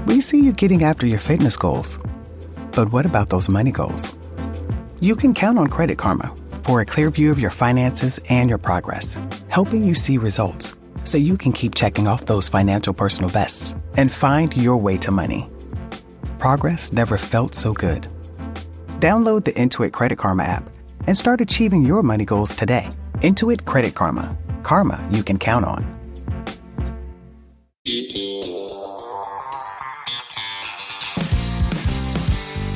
We see you getting after your fitness goals. But what about those money goals? You can count on Credit Karma for a clear view of your finances and your progress, helping you see results so you can keep checking off those financial personal bests and find your way to money. Progress never felt so good. Download the Intuit Credit Karma app and start achieving your money goals today. Intuit Credit Karma. Karma you can count on.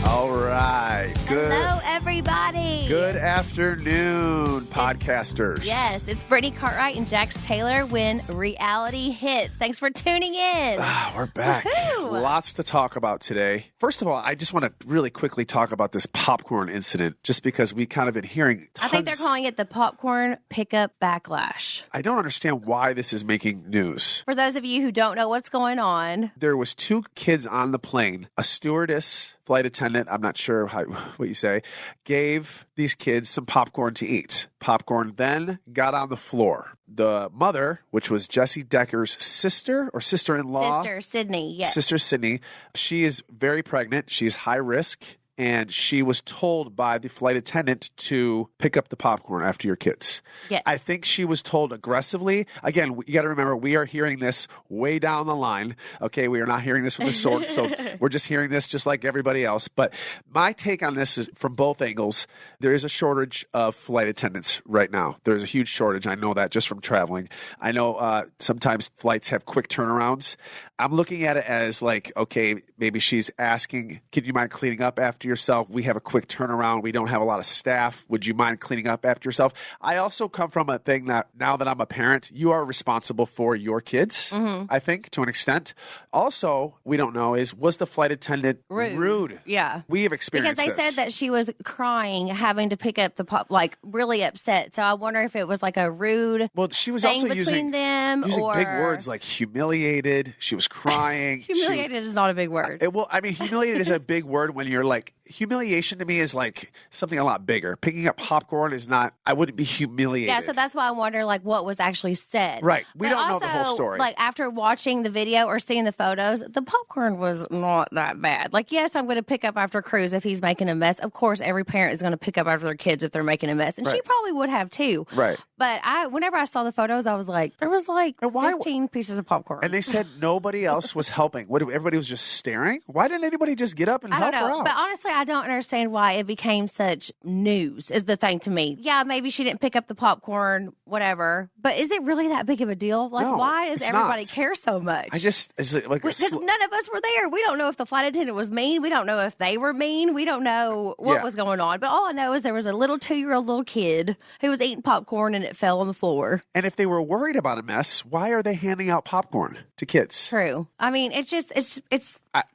All right. Hello, everybody. Good afternoon, podcasters. Yes, it's Brittany Cartwright and Jax Taylor when reality hits. Thanks for tuning in. We're back. Woo-hoo. Lots to talk about today. First of all, I just want to really quickly talk about this popcorn incident, just because we kind of been hearing tons. I think they're calling it the popcorn pickup backlash. I don't understand why this is making news. For those of you who don't know what's going on, There was 2 kids on the plane. A stewardess, flight attendant, I'm not sure what you say, gave these kids some popcorn to eat. Popcorn then got on the floor. The mother, which was Jesse Decker's sister or sister-in-law. Sister Sydney, yes. Sister Sydney. She is very pregnant. She's high risk. And she was told by the flight attendant to pick up the popcorn after your kids. Yes. I think she was told aggressively. Again, you got to remember, we are hearing this way down the line. Okay, we are not hearing this from the source, so we're just hearing this just like everybody else. But my take on this is from both angles. There is a shortage of flight attendants right now. There's a huge shortage. I know that just from traveling. I know sometimes flights have quick turnarounds. I'm looking at it as like, okay, maybe she's asking, could you mind cleaning up after yourself? We have a quick turnaround. We don't have a lot of staff. Would you mind cleaning up after yourself? I also come from a thing that now that I'm a parent, you are responsible for your kids, I think, to an extent. Also, we don't know was the flight attendant rude? Yeah. We have experienced Because they said that she was crying, having to pick up the pop, like really upset. So I wonder if it was like a rude Well, she was thing also between using them or big words like humiliated. She was crying. Humiliated is not a big word. Humiliated is a big word when you're like, humiliation to me is like something a lot bigger. Picking up popcorn is not, I wouldn't be humiliated. Yeah, so that's why I wonder like what was actually said. Right. We But don't know the whole also, story. Like after watching the video or seeing the photos, the popcorn was not that bad. Like, yes, I'm going to pick up after Cruz if he's making a mess. Of course, every parent is going to pick up after their kids if they're making a mess. And she Right. probably would have too. Right. But whenever I saw the photos, I was like, there was like And why- 15 pieces of popcorn. And they said nobody else was helping. What? Everybody was just staring? Why didn't anybody just get up and I help don't her know. out? But honestly, I don't understand why it became such news is the thing to me. Yeah, maybe she didn't pick up the popcorn, whatever. But is it really that big of a deal? Like, No, why does it's everybody not. care so much? is it like a Because none of us were there. We don't know if the flight attendant was mean. We don't know if they were mean. We don't know what Yeah. was going on. But all I know is there was a little 2-year-old little kid who was eating popcorn and it fell on the floor. And if they were worried about a mess, why are they handing out popcorn to kids? True. I mean, it's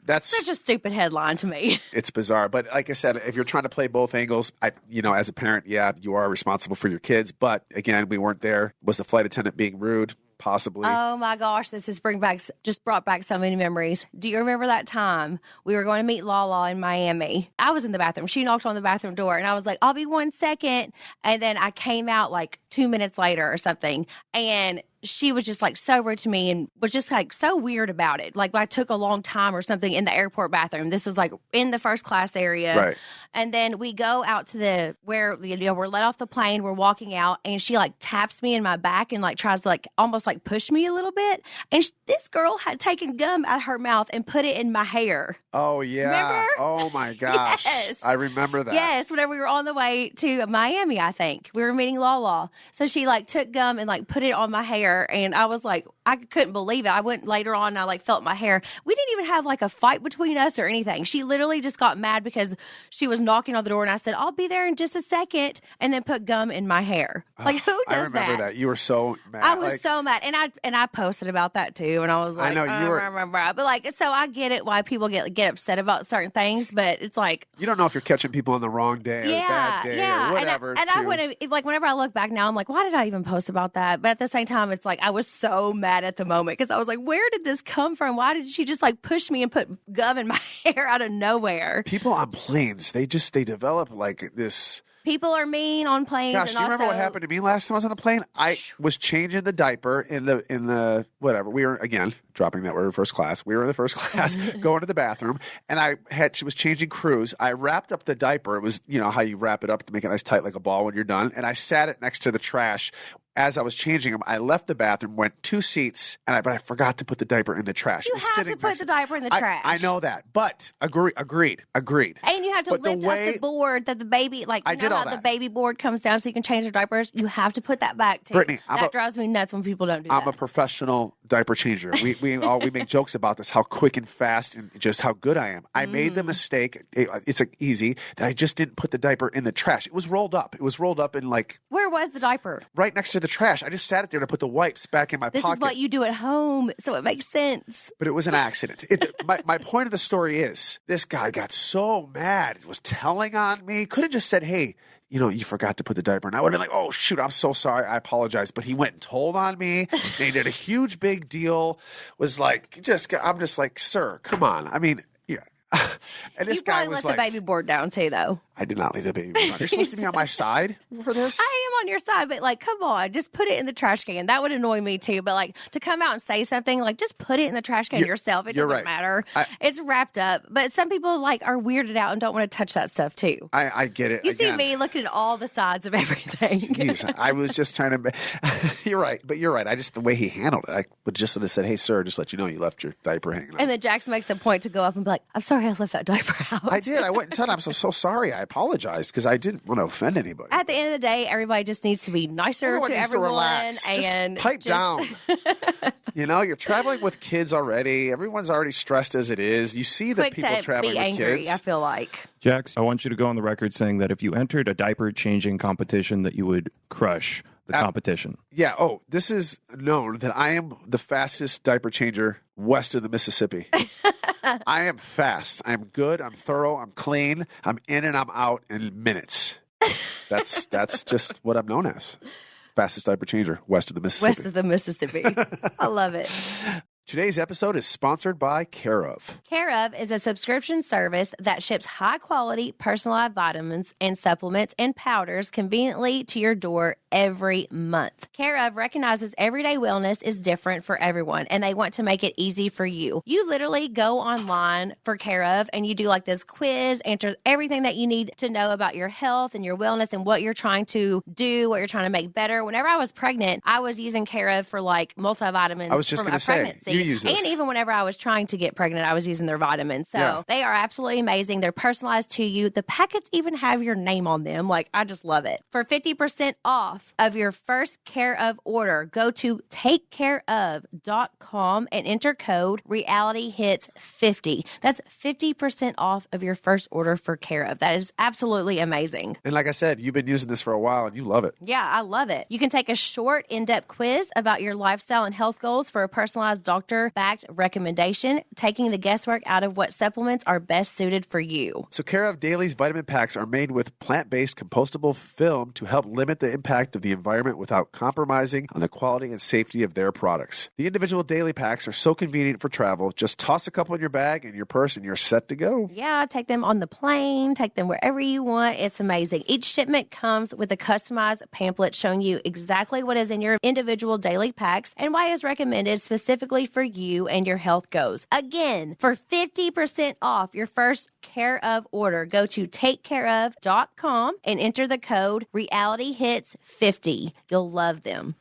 That's such a stupid headline to me. It's bizarre. But like I said, if you're trying to play both angles, as a parent, yeah, you are responsible for your kids. But again, we weren't there. Was the flight attendant being rude? Possibly. Oh my gosh, this has brought back so many memories. Do you remember that time we were going to meet Lala in Miami? I was in the bathroom. She knocked on the bathroom door and I was like, I'll be 1 second. And then I came out like 2 minutes later or something. And she was just like so rude to me and was just like so weird about it. Like I took a long time or something in the airport bathroom. This is like in the first class area. Right. And then we go out to where we're let off the plane. We're walking out and she like taps me in my back and like tries to like almost like push me a little bit. And this girl had taken gum out of her mouth and put it in my hair. Oh, yeah. Remember? Oh, my gosh. Yes. I remember that. Yes, whenever we were on the way to Miami, I think. We were meeting Lala. So she like took gum and like put it on my hair and I was like, I couldn't believe it. I went later on and I like felt my hair. We didn't even have like a fight between us or anything. She literally just got mad because she was knocking on the door and I said, I'll be there in just a second, and then put gum in my hair. Like who does that? I remember that. You were so mad. I was so mad. And I posted about that too. And I was like, I know you were. But like, so I get it why people get upset about certain things, but it's like, You don't know if you're catching people on the wrong day or the bad day or whatever. And I wouldn't, like, whenever I look back now, I'm like, why did I even post about that? But at the same time, it's like, I was so mad at the moment because I was like, where did this come from? Why did she just like push me and put gum in my hair out of nowhere? People on planes, they develop like this People are mean on planes. Gosh, and do you remember what also- happened to me last time I was on the plane? I was changing the diaper in the whatever. We were, again, dropping that we're in first class. We were in the first class going to the bathroom, and she was changing crews. I wrapped up the diaper. It was, you know, how you wrap it up to make it nice tight like a ball when you're done. And I sat it next to the trash. As I was changing them, I left the bathroom, went 2 seats, but I forgot to put the diaper in the trash. You have to put the diaper in the trash. I know that, but agreed. And you have to But lift up the board that the baby, like, I you did know all how that. the baby board comes down so you can change their diapers? You have to put that back, too. Brittany, that drives me nuts when people don't do that. I'm a professional diaper changer. We make jokes about this, how quick and fast and just how good I am. I made the mistake, it's easy, that I just didn't put the diaper in the trash. It was rolled up. It was rolled up in like... Where was the diaper? Right next to the trash. I just sat it there to put the wipes back in my This pocket. is what you do at home, so it makes sense. But it was an accident. My point of the story is, this guy got so mad. He was telling on me. Could have just said, hey, you know, you forgot to put the diaper in. I would have been like, oh, shoot, I'm so sorry. I apologize. But he went and told on me. They did a huge, big deal. Was like, I'm just like, sir, come on. I mean, yeah. And this guy was let the baby board down, too, though. I did not leave the baby board on. You're supposed to be on my side for this? I am on your side, but, like, come on. Just put it in the trash can. That would annoy me, too. But, like, to come out and say something, like, just put it in the trash can yourself. It doesn't matter. It's wrapped up. But some people, like, are weirded out and don't want to touch that stuff, too. I get it. You see me looking at all the sides of everything. Jeez, I was just trying to... You're right. But you're right. The way he handled it, I would just have said, hey, sir, just let you know you left your diaper hanging out. And then Jax makes a point to go up and be like, I'm sorry I left that diaper out. I did. I went and told him, I'm so sorry. I apologize because I didn't want to offend anybody. At the end of the day, everybody just needs to be nicer to everyone. Relax. And just pipe down. You know, you're traveling with kids already. Everyone's already stressed as it is. You see the people traveling with kids. I feel like. Jax, I want you to go on the record saying that if you entered a diaper changing competition, that you would crush the competition. Yeah. Oh, this is known that I am the fastest diaper changer west of the Mississippi. I am fast. I'm good. I'm thorough. I'm clean. I'm in and I'm out in minutes. That's just what I'm known as. Fastest diaper changer west of the Mississippi. West of the Mississippi. I love it. Today's episode is sponsored by Care Of. Care Of is a subscription service that ships high-quality personalized vitamins and supplements and powders conveniently to your door every month. Care Of recognizes everyday wellness is different for everyone, and they want to make it easy for you. You literally go online for Care Of, and you do like this quiz, answer everything that you need to know about your health and your wellness and what you're trying to do, what you're trying to make better. Whenever I was pregnant, I was using Care Of for like multivitamins. I was just going to say, you use this. And even whenever I was trying to get pregnant, I was using their vitamins. So They are absolutely amazing. They're personalized to you. The packets even have your name on them. Like, I just love it. For 50% off of your first Care Of order, go to takecareof.com and enter code RealityHits50. That's 50% off of your first order for Care Of. That is absolutely amazing. And like I said, you've been using this for a while and you love it. Yeah, I love it. You can take a short, in-depth quiz about your lifestyle and health goals for a personalized doctor-backed recommendation, taking the guesswork out of what supplements are best suited for you. So Care of Daily's vitamin packs are made with plant-based compostable film to help limit the impact of the environment without compromising on the quality and safety of their products. The individual daily packs are so convenient for travel. Just toss a couple in your bag and your purse and you're set to go. Yeah, take them on the plane, take them wherever you want. It's amazing. Each shipment comes with a customized pamphlet showing you exactly what is in your individual daily packs and why it's recommended specifically for you and your health goals. Again, for 50% off your first Care Of order, go to takecareof.com and enter the code RealityHits50. You'll love them.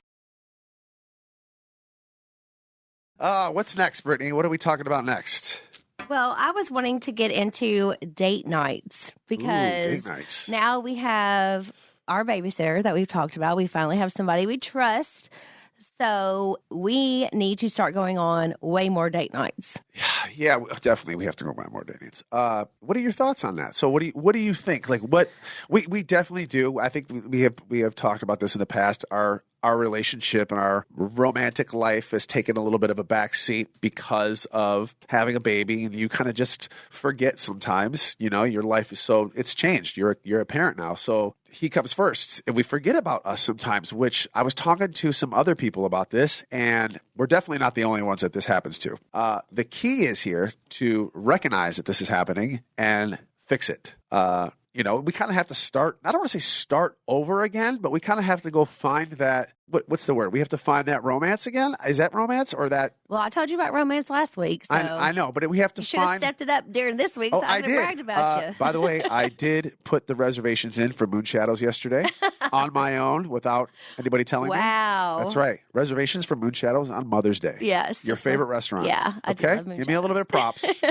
What's next, Brittany? What are we talking about next? Well, I was wanting to get into date nights because date nights. Now we have our babysitter that we've talked about. We finally have somebody we trust. So we need to start going on way more date nights. Yeah, definitely. We have to go on more date nights. What are your thoughts on that? So what do you think? Like what we definitely do. I think we have talked about this in the past. Our relationship and our romantic life has taken a little bit of a back seat because of having a baby, and you kind of just forget sometimes, you know, your life is it's changed. You're a parent now. So he comes first and we forget about us sometimes, which I was talking to some other people about this, and we're definitely not the only ones that this happens to. The key is here to recognize that this is happening and fix it. you know, we kind of have to start, I don't want to say start over again, but we kind of have to go find that, what's the word? We have to find that romance again? Is that romance or that? Well, I told you about romance last week. So I know, but we have to you should have stepped it up during this week, so I could have bragged about you. By the way, I did put the reservations in for Moon Shadows yesterday on my own without anybody telling me. Wow. That's right. Reservations for Moon Shadows on Mother's Day. Yes. Your favorite restaurant. Yeah. I do love Moon Give me a little bit of props.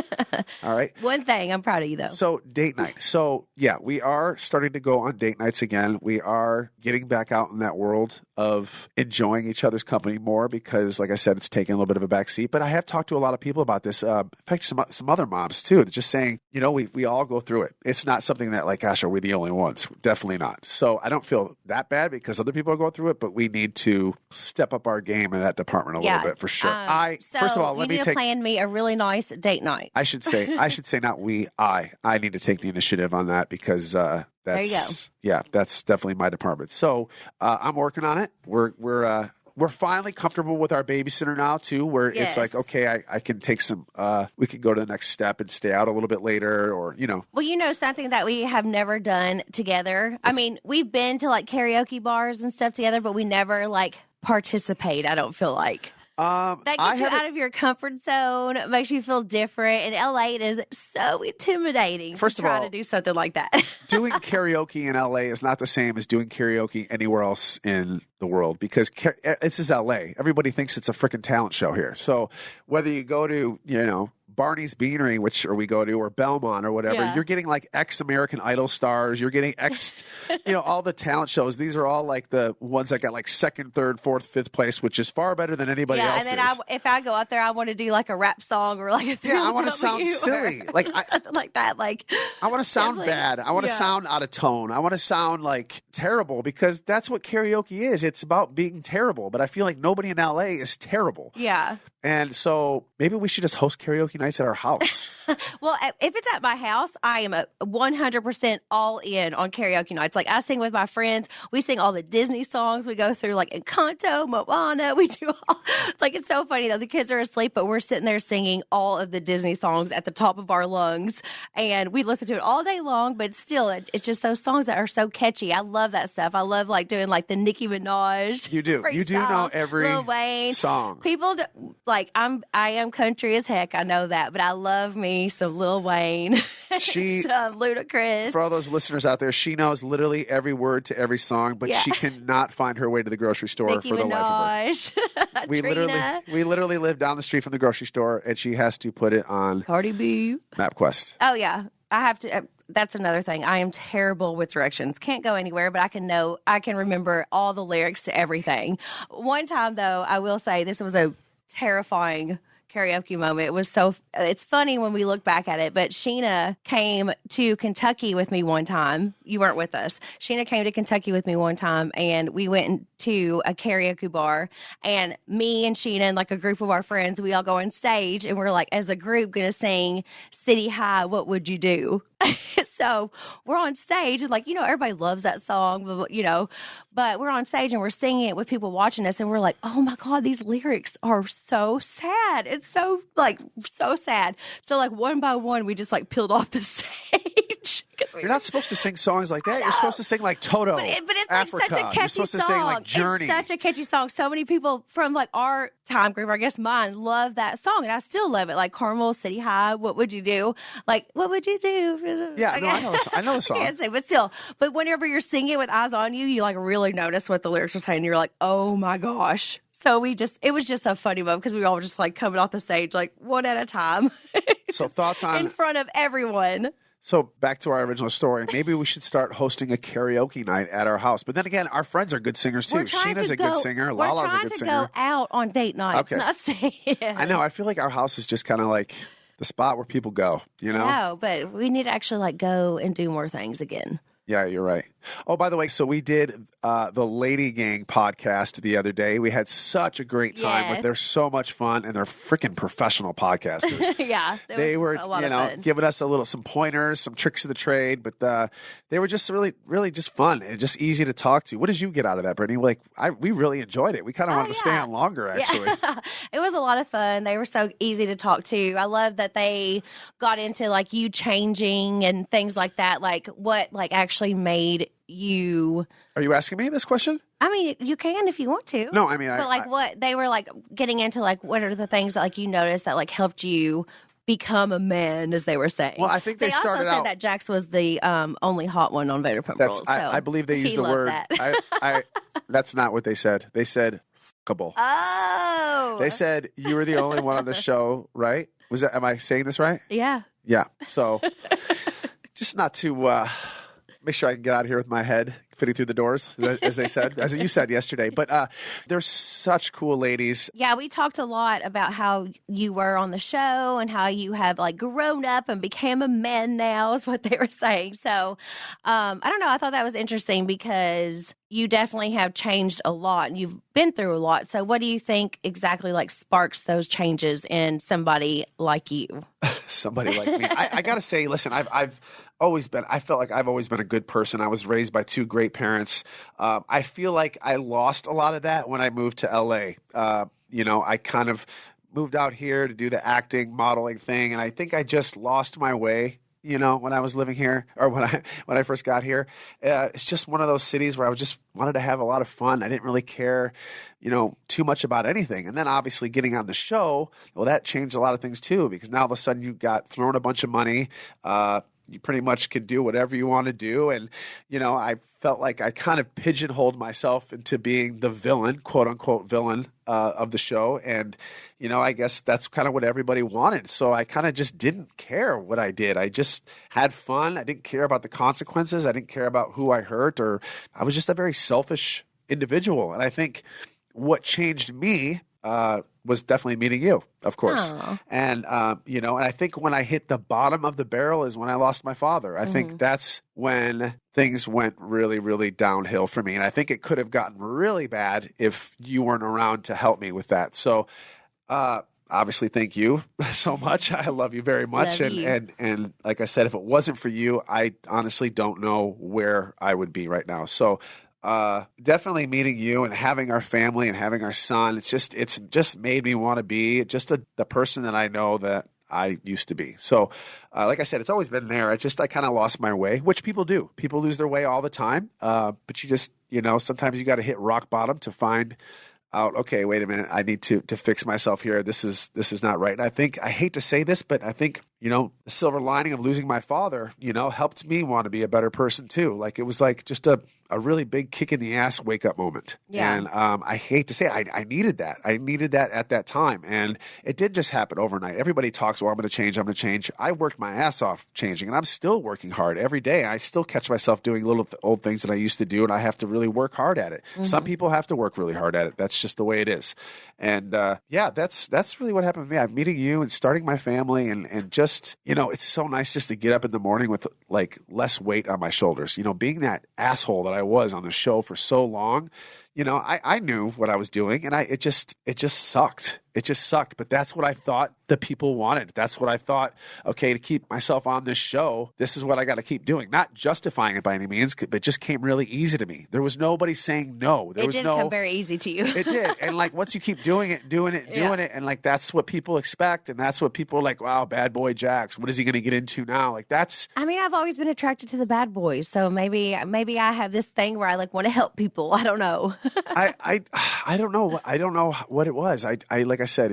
All right. One thing, I'm proud of you, though. So, date night. So, yeah, we are starting to go on date nights again. We are getting back out in that world of enjoying each other's company more because, like I said, it's taking a little bit of a backseat. But I have talked to a lot of people about this. In fact, some other moms, too, just saying, you know, we all go through it. It's not something that, like, gosh, are we the only ones? Definitely not. So, I don't feel that bad because other people are going through it, but we need to step up our game in that department a little bit for sure. First of all, let me plan me a really nice date night. I should say not we. I need to take the initiative on that because that's, there you go. Yeah, that's definitely my department. So I'm working on it. We're finally comfortable with our babysitter now too, where it's like, okay, I can take some, we could go to the next step and stay out a little bit later or, you know. Well, you know, something that we have never done together. I mean, we've been to like karaoke bars and stuff together, but we never like participate, I don't feel like. That gets you out of your comfort zone. It makes you feel different. In LA, it is so intimidating to try to do something like that. Doing karaoke in LA is not the same as doing karaoke anywhere else in the world because this is LA. Everybody thinks it's a freaking talent show here. So whether you go to, you know, Barney's Beanery, we go to, or Belmont or whatever, you're getting like ex-American Idol stars. You're getting you know, all the talent shows. These are all like the ones that got like second, third, fourth, fifth place, which is far better than anybody else's. And then if I go up there, I want to do like a rap song or like a Thrill I want to sound silly. Like something like that. Like I want to sound bad. I want to sound out of tone. I want to sound like terrible because that's what karaoke is. It's about being terrible. But I feel like nobody in LA is terrible. Yeah. And so maybe we should just host karaoke nights at our house. Well, if it's at my house, I am 100% all in on karaoke nights. Like I sing with my friends. We sing all the Disney songs. We go through like Encanto, Moana. We do all, like, it's so funny though. The kids are asleep, but we're sitting there singing all of the Disney songs at the top of our lungs. And we listen to it all day long, but still, it's just those songs that are so catchy. I love that stuff. I love like doing like the Nicki Minaj. You do. You do know every Lil Wayne song. People like I am country as heck. I know that, but I love me some Lil Wayne. Some Ludacris. For all those listeners out there, she knows literally every word to every song, but she cannot find her way to the grocery store Nicki for the Minaj. life of her. We literally live down the street from the grocery store, and she has to put it on Cardi B MapQuest. Oh yeah, I have to. That's another thing. I am terrible with directions. Can't go anywhere, but I can remember all the lyrics to everything. One time though, I will say this was a terrifying karaoke moment. It's funny when we look back at it, but Sheena came to Kentucky with me one time. You weren't with us. Sheena came to Kentucky with me one time, and we went to a karaoke bar, and me and Sheena and like a group of our friends, we all go on stage, and we're like, as a group, going to sing City High, What Would You Do? So we're on stage, and like, you know, everybody loves that song, you know, but we're on stage and we're singing it with people watching us, and we're like, oh my God, these lyrics are so sad. It's so sad. So like one by one, we just like peeled off the stage. You're not supposed to sing songs like that. You're supposed to sing like Toto, but it's Africa. Like such a catchy You're supposed song. to sing like Journey. It's such a catchy song. So many people from like our time group, or I guess mine, love that song, and I still love it. Like Carmel, City High, What Would You Do? Like, what would you do? Yeah, no, I know the song. I can't say, but still. But whenever you're singing with eyes on you, you like really notice what the lyrics are saying. You're like, oh my gosh. So it was just a funny moment because we were all just like coming off the stage like one at a time. So thoughts on in front of everyone. So back to our original story. Maybe we should start hosting a karaoke night at our house. But then again, our friends are good singers too. Sheena's a good singer. Lala's a good singer. We're trying to go out on date nights, not stay in. I know. I feel like our house is just kind of like the spot where people go, you know? No, but we need to actually like go and do more things again. Yeah, you're right. Oh, by the way, so we did the Lady Gang podcast the other day. We had such a great time. Yes. But they're so much fun, and they're freaking professional podcasters. Yeah. They were, a lot of fun. giving us some pointers, some tricks of the trade, but they were just really, really just fun and just easy to talk to. What did you get out of that, Brittany? We really enjoyed it. We kind of wanted to stay on longer, actually. Yeah. It was a lot of fun. They were so easy to talk to. I love that they got into like you changing and things like that. Like what like actually made you. Are you asking me this question? I mean, you can if you want to. No, I mean, but like what they were like getting into, like what are the things that like you noticed that like helped you become a man, as they were saying. Well, I think they started also said out that Jax was the only hot one on Vanderpump Rules. So I believe they used the loved word. That. That's not what they said. They said fuckable. Oh, They said you were the only one on the show, right? Am I saying this right? yeah. Yeah. So just not to make sure I can get out of here with my head fitting through the doors, as they said, as you said yesterday. But they're such cool ladies. Yeah, we talked a lot about how you were on the show and how you have like grown up and became a man now is what they were saying. So I don't know. I thought that was interesting because you definitely have changed a lot and you've been through a lot. So what do you think exactly like sparks those changes in somebody like you? Somebody like me. I got to say, listen, I felt like I've always been a good person. I was raised by two great parents. I feel like I lost a lot of that when I moved to LA. I kind of moved out here to do the acting, modeling thing, and I think I just lost my way. When I was living here, or when I first got here, it's just one of those cities where I just wanted to have a lot of fun. I didn't really care, too much about anything. And then obviously getting on the show, well, that changed a lot of things too, because now all of a sudden you got thrown a bunch of money. You pretty much could do whatever you want to do. And, I felt like I kind of pigeonholed myself into being the villain, quote unquote villain of the show. And, I guess that's kind of what everybody wanted. So I kind of just didn't care what I did. I just had fun. I didn't care about the consequences. I didn't care about who I hurt, or I was just a very selfish individual. And I think what changed me was definitely meeting you, of course. Aww. And, and I think when I hit the bottom of the barrel is when I lost my father. I think that's when things went really, really downhill for me. And I think it could have gotten really bad if you weren't around to help me with that. So, obviously, thank you so much. I love you very much. Love you. And like I said, if it wasn't for you, I honestly don't know where I would be right now. So, definitely meeting you and having our family and having our son, it's just made me want to be just the person that I know that I used to be. So, like I said, it's always been there. I kind of lost my way, which people do. People lose their way all the time. But you just, sometimes you got to hit rock bottom to find out, okay, wait a minute, I need to fix myself here. This is not right. And I hate to say this, but I think, the silver lining of losing my father, helped me want to be a better person too. Like it was like just a really big kick in the ass wake up moment. Yeah. And I hate to say it, I needed that. I needed that at that time. And it did just happen overnight. Everybody talks, well, I'm going to change. I worked my ass off changing, and I'm still working hard every day. I still catch myself doing little old things that I used to do, and I have to really work hard at it. Mm-hmm. Some people have to work really hard at it. That's just the way it is. And that's really what happened to me. I'm meeting you and starting my family, and just, it's so nice just to get up in the morning with like less weight on my shoulders. Being that asshole that I was on the show for so long, I knew what I was doing, and it just sucked. It just sucked. But that's what I thought the people wanted. That's what I thought, okay, to keep myself on this show, this is what I got to keep doing. Not justifying it by any means, but it just came really easy to me. There was nobody saying no. It didn't come very easy to you. It did. And like once you keep doing it, and like that's what people expect, and that's what people are like, wow, bad boy Jax, what is he going to get into now? Like that's... I mean, I've always been attracted to the bad boys, so maybe I have this thing where I like want to help people. I don't know. I don't know. I don't know what it was. I like I said,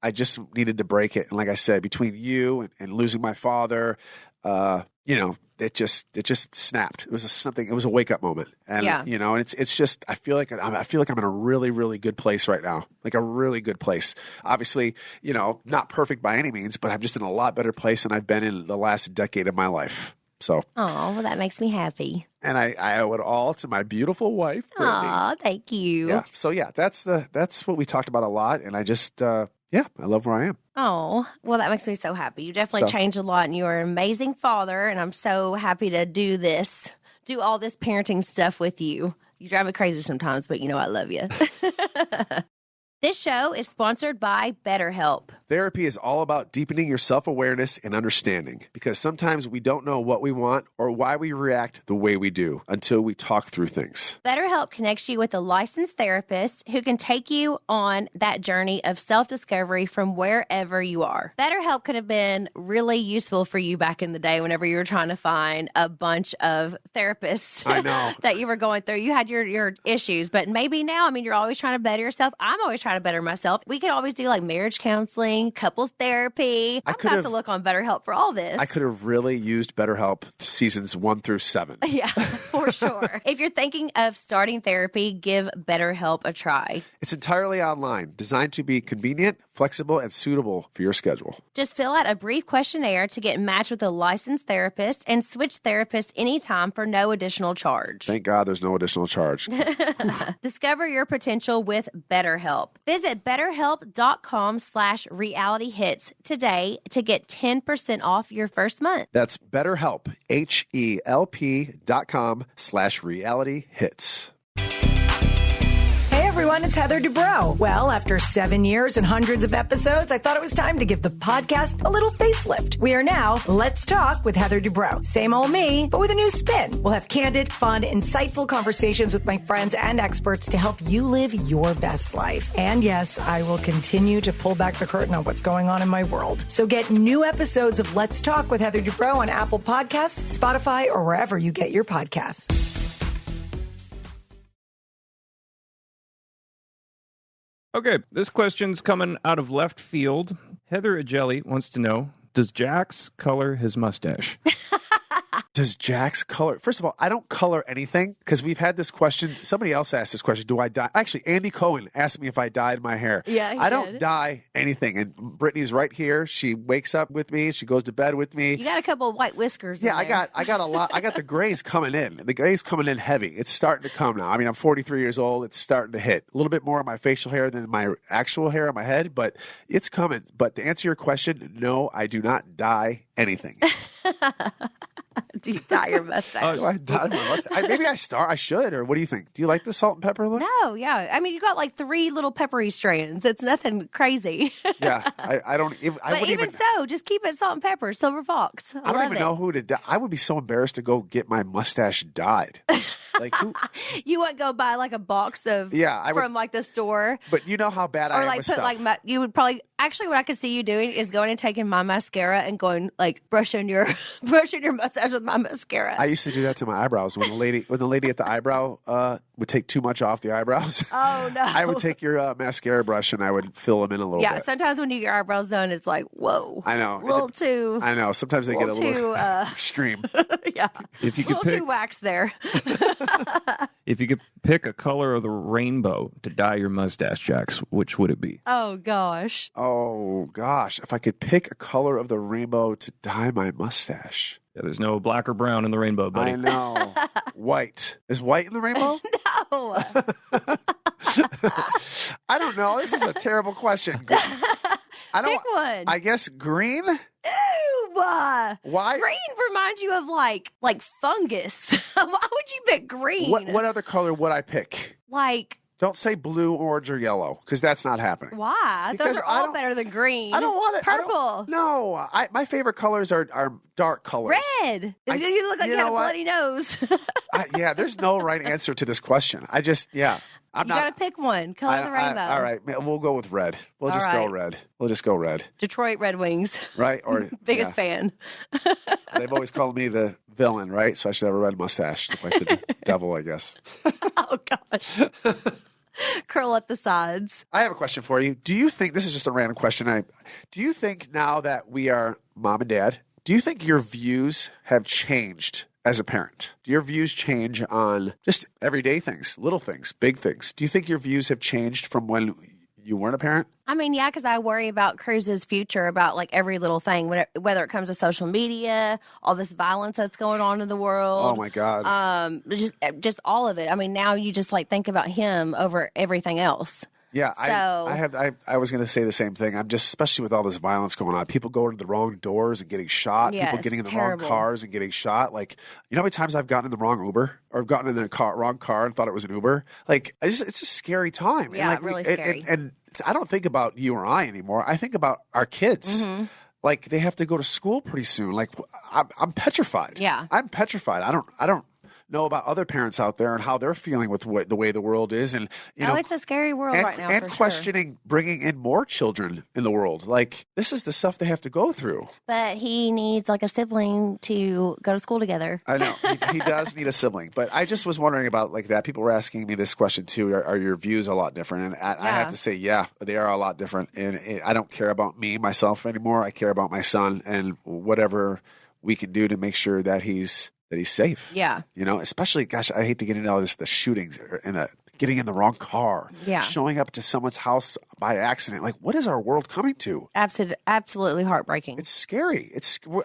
I just needed to break it. And like I said, between you and losing my father, it just snapped. It was a wake up moment. And, and it's just, I feel like I'm in a really, really good place right now. Like a really good place. Obviously, not perfect by any means, but I'm just in a lot better place than I've been in the last decade of my life. So, oh, well, that makes me happy. And I owe it all to my beautiful wife, Brittany. Oh, thank you. Yeah. So that's what we talked about a lot, and I just I love where I am. Oh, well, that makes me so happy. You definitely changed a lot, and you are an amazing father, and I'm so happy to do this do all this parenting stuff with you. You drive me crazy sometimes, but you know I love you. This show is sponsored by BetterHelp. Therapy is all about deepening your self-awareness and understanding, because sometimes we don't know what we want or why we react the way we do until we talk through things. BetterHelp connects you with a licensed therapist who can take you on that journey of self-discovery from wherever you are. BetterHelp could have been really useful for you back in the day whenever you were trying to find a bunch of therapists I know. that you were going through. You had your issues, but maybe now, I mean, you're always trying to better yourself. I'm always trying to better myself. We can always do like marriage counseling, couples therapy. I'm about to look on BetterHelp for all this. I could have really used BetterHelp seasons 1 through 7. Yeah, for sure. If you're thinking of starting therapy, give BetterHelp a try. It's entirely online, designed to be convenient, flexible, and suitable for your schedule. Just fill out a brief questionnaire to get matched with a licensed therapist and switch therapists anytime for no additional charge. Thank God there's no additional charge. Discover your potential with BetterHelp. Visit BetterHelp.com/realityhits today to get 10% off your first month. That's BetterHelp, HELP.com/realityhits. Hey everyone, it's Heather Dubrow. Well, after 7 years and hundreds of episodes, I thought it was time to give the podcast a little facelift. We are now Let's Talk with Heather Dubrow. Same old me, but with a new spin. We'll have candid, fun, insightful conversations with my friends and experts to help you live your best life. And yes, I will continue to pull back the curtain on what's going on in my world. So get new episodes of Let's Talk with Heather Dubrow on Apple Podcasts, Spotify, or wherever you get your podcasts. Okay, this question's coming out of left field. Heather Agelli wants to know, does Jax color his mustache? Does Jax color? First of all, I don't color anything because we've had this question. Somebody else asked this question. Do I dye? Actually, Andy Cohen asked me if I dyed my hair. Yeah, I don't dye anything. And Brittany's right here. She wakes up with me. She goes to bed with me. You got a couple of white whiskers. Yeah, in there. I got a lot. I got the grays coming in. The grays coming in heavy. It's starting to come now. I mean, I'm 43 years old. It's starting to hit. A little bit more of my facial hair than my actual hair on my head, but it's coming. But to answer your question, no, I do not dye anything. Do you dye your mustache? Do I dye my mustache? Maybe I should, or what do you think? Do you like the salt and pepper look? No, yeah. I mean, you got like 3 little peppery strands. It's nothing crazy. Yeah, I don't. But even so, just keep it salt and pepper, Silver Fox. I don't even know who to dye. I would be so embarrassed to go get my mustache dyed. Like who? You wouldn't go buy like a box of from like the store. But you know how bad I am with stuff. You would probably actually what I could see you doing is going and taking my mascara and going like brushing your mustache with my mascara. I used to do that to my eyebrows when the lady at the eyebrow would take too much off the eyebrows. Oh no! I would take your mascara brush and I would fill them in a little bit. Yeah, sometimes when you get your eyebrows done, it's like whoa. I know. A little too. I know. Sometimes they get a little extreme. Yeah. If you could a little too waxed there. If you could pick a color of the rainbow to dye your mustache, Jax, which would it be? Oh gosh. If I could pick a color of the rainbow to dye my mustache. Yeah, there's no black or brown in the rainbow, buddy. I know. White. Is white in the rainbow? No. I don't know. This is a terrible question. Pick one. I guess green? Ew. Why? Green reminds you of like fungus. Why would you pick green? What other color would I pick? Like... Don't say blue, orange, or yellow, because that's not happening. Why? Because those are all better than green. I don't want it. Purple. No. My favorite colors are dark colors. Red. You look like you had a bloody nose. Yeah, there's no right answer to this question. I'm you got to pick one. Color the rainbow. All right. We'll go with red. We'll just go red. Detroit Red Wings. Right? Or biggest fan. They've always called me the villain, right? So I should have a red mustache. Look like the devil, I guess. Oh, gosh. Curl at the sides. I have a question for you. Do you think, this is just a random question, do you think now that we are mom and dad, do you think your views have changed as a parent? Do your views change on just everyday things, little things, big things? Do you think your views have changed from when you weren't a parent? I mean, yeah, because I worry about Cruz's future, about like every little thing, whether it comes to social media, all this violence that's going on in the world. Oh my God. Just all of it. I mean, now you just like think about him over everything else. Yeah, So, I was going to say the same thing. I'm just, especially with all this violence going on, people going to the wrong doors and getting shot, Yeah, people getting in it's the terrible. wrong cars and getting shot. Like, you know how many times I've gotten in the wrong Uber or I've gotten in the wrong car and thought it was an Uber? Like, it's a scary time. Yeah, and like, really scary. And I don't think about you or I anymore. I think about our kids. Mm-hmm. Like, they have to go to school pretty soon. Like, I'm petrified. Yeah. I'm petrified. I don't know about other parents out there and how they're feeling with the way the world is, and it's a scary world right now. and for questioning bringing in more children in the world. Like, this is the stuff they have to go through. But he needs like a sibling to go to school together. I know he does need a sibling, but I just was wondering about like that. People were asking me this question too: Are your views a lot different? And I have to say, yeah, they are a lot different. And I don't care about myself anymore. I care about my son and whatever we can do to make sure that he's safe. Yeah. Especially, gosh, I hate to get into all this, the shootings and getting in the wrong car, Yeah. showing up to someone's house by accident. Like, what is our world coming to? Absolutely heartbreaking. It's scary.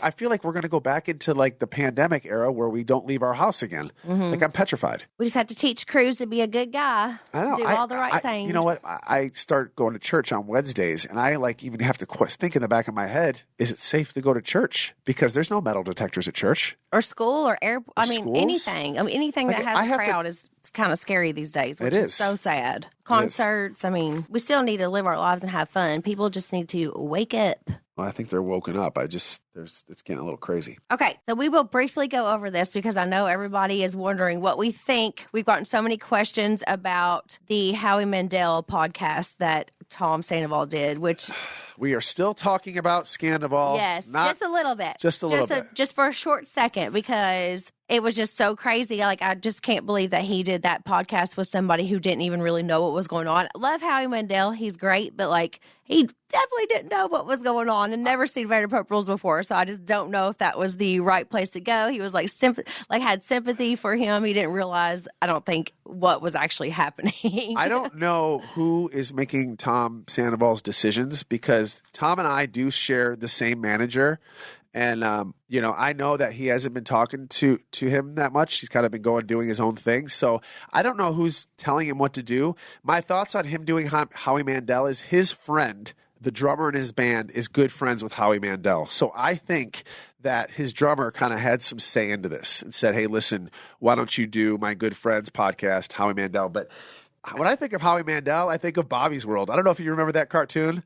I feel like we're going to go back into like the pandemic era where we don't leave our house again. Like, I'm petrified. We just have to teach Cruz to be a good guy. I know. Do all the right things. You know what? I start going to church on Wednesdays, and I like even have to think in the back of my head, is it safe to go to church? Because there's no metal detectors at church. Or school or air. I mean, schools? anything. I mean, anything Like, that I has a have to- crowd is kind of scary these days, which It is is. so sad. Concerts. I mean, we still need to live our lives and have fun. People just need to wake up. Well, I think they're woken up. It's getting a little crazy. Okay, so we will briefly go over this because I know everybody is wondering what we think. We've gotten so many questions about the Howie Mandell podcast that Tom Sandoval did, which We are still talking about Sandoval. yes, Not just a little bit. just a little bit. Just for a short second because it was just so crazy. Like, I just can't believe that he did that podcast with somebody who didn't even really know what was going on. Love Howie Mandel. He's great, but like, he definitely didn't know what was going on and never seen Vanderpump Rules before. So I just don't know if that was the right place to go. He was like, had sympathy for him. He didn't realize, I don't think, what was actually happening. I don't know who is making Tom Sandoval's decisions because Tom and I do share the same manager. And, I know that he hasn't been talking to him that much. He's kind of been doing his own thing. So I don't know who's telling him what to do. My thoughts on him doing Howie Mandel is his friend, the drummer in his band, is good friends with Howie Mandel. So I think that his drummer kind of had some say into this and said, hey, listen, why don't you do my good friend's podcast, Howie Mandel? But when I think of Howie Mandel, I think of Bobby's World. I don't know if you remember that cartoon.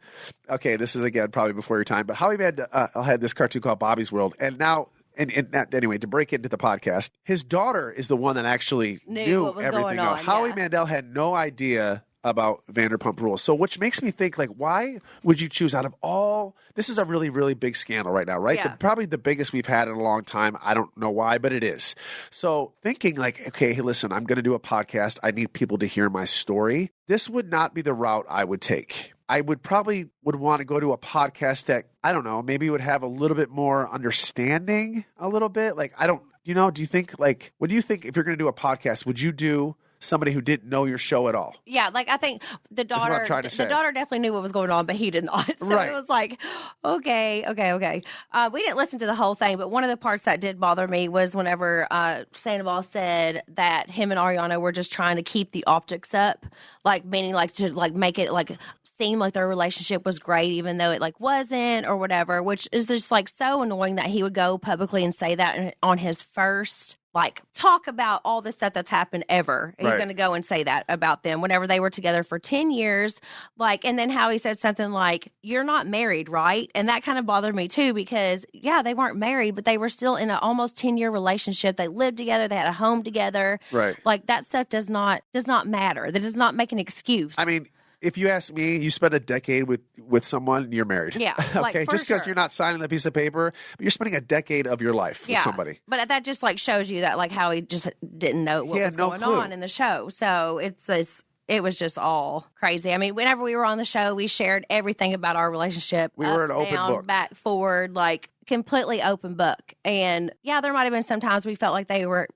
Okay, this is, again, probably before your time. But Howie Mandel had this cartoon called Bobby's World. And now, anyway, to break into the podcast, his daughter is the one that actually knew what was everything. going on, Howie yeah. Mandel had no idea about Vanderpump Rules. So which makes me think, like, why would you choose out of all – this is a really, really big scandal right now, right? Yeah. Probably the biggest we've had in a long time. I don't know why, but it is. So thinking like, okay, hey, listen, I'm going to do a podcast. I need people to hear my story. This would not be the route I would take. I would want to go to a podcast that, I don't know, maybe would have a little bit more understanding a little bit. Like, do you think, like, what do you think if you're going to do a podcast, would you do somebody who didn't know your show at all? Yeah, like, I think the what I'm daughter trying to say. definitely knew what was going on, but he did not. So Right. It was like, okay. We didn't listen to the whole thing, but one of the parts that did bother me was whenever Sandoval said that him and Ariana were just trying to keep the optics up, like, meaning like to like make it like seem like their relationship was great, even though it like wasn't or whatever, which is just like so annoying that he would go publicly and say that on his first like talk about all the stuff that's happened ever. He's Right. going to go and say that about them whenever they were together for 10 years. Like, and then how he said something like, you're not married, right? And that kind of bothered me too, because yeah, they weren't married, but they were still in an almost 10-year relationship. They lived together. They had a home together. Right. Like, that stuff does not matter. That does not make an excuse. I mean, if you ask me, you spend a decade with someone and you're married. Yeah, okay. like, for Just because sure. you're not signing a piece of paper, but you're spending a decade of your life with somebody. But that just like shows you that like how he just didn't know what He was had no going clue. on in the show. So it was just all crazy. I mean, whenever we were on the show, we shared everything about our relationship. We were up, an open down, book. back, forward, like completely open book. And yeah, there might have been some times we felt like